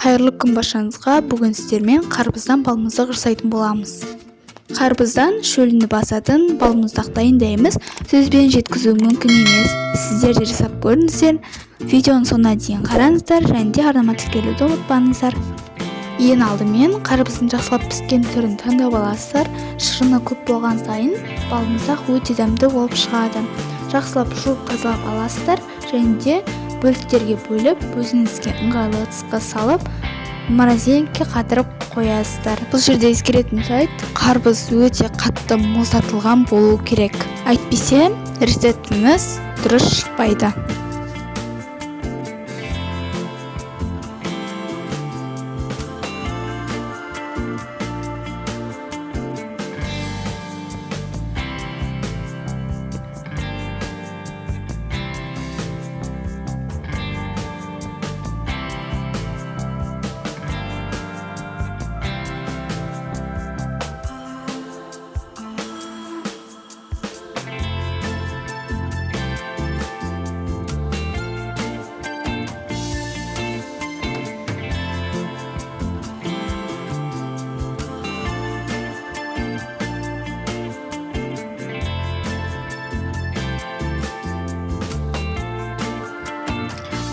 Қайырлы күн баршаңызға. Бүгін сіздермен қарбыздан балмұздақ жасайтын боламыз. Қарбыздан шөлінді басатын балмұздақ дайындаймыз. Сөзбен жеткізу мүмкін емес. Сіздер де жасап көріңіздер. Видеоның соңына дейін қараңыздар және де арнама тіркелуді ұмытпаңыздар. Ең алдымен қарбыздың жақсылап піскен түрін таңдап аласыздар. Шырыны көп болған сайын балмұздақ өте дәмді болып шығады. Жақсылап жуып тазалап аласыздар және де бөліктерге бөліп, өзіңізге ыңғайлы ыдысқа салып, морозилкаға қатырып қоясыздар. Бұл жерде ескеретін жайт, қарбыз өте қатты мұздатылған болу керек. Әйтпесе, рецептіміз дұрыс шықпайды.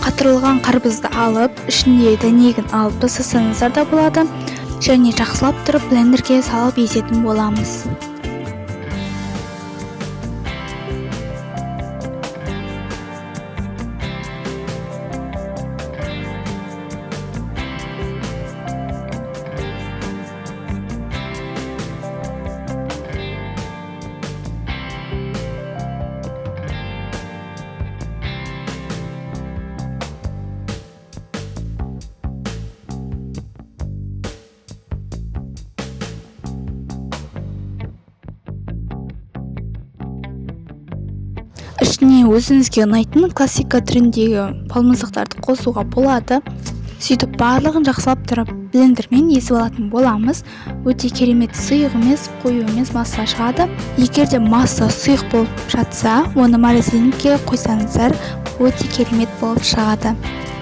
Қатырылған қарбызды алып, ішінде дәнегін алып тастасаңыздар да болады, және жақсылап тұрып блендерге салып езетін боламыз. Ішіне өзіңізге ұнайтын классика түріндегі балмұздақтарды қосуға болады. Сөйтіп барлығын жақсылап тұрып блендермен езіп алатын боламыз. Өте керемет сұйық емес, қою емес масса шығады. Егер де масса сұйық болып жатса, оны морозилкаға қойсаңыздар, өте керемет болып шығады.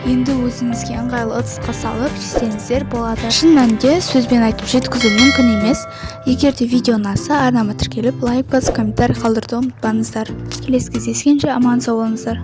Енді өзіңізге ыңғайлы ыдысқа салып жесеңіздер болады. Шын мәнінде сөзбен айтып жеткізу мүмкін емес. Егер де видео ұнаса, арнама тіркеліп, лайк басып, комментарий қалдыруды ұмытпаңыздар. Келесі кездескенше аман сау болыңыздар.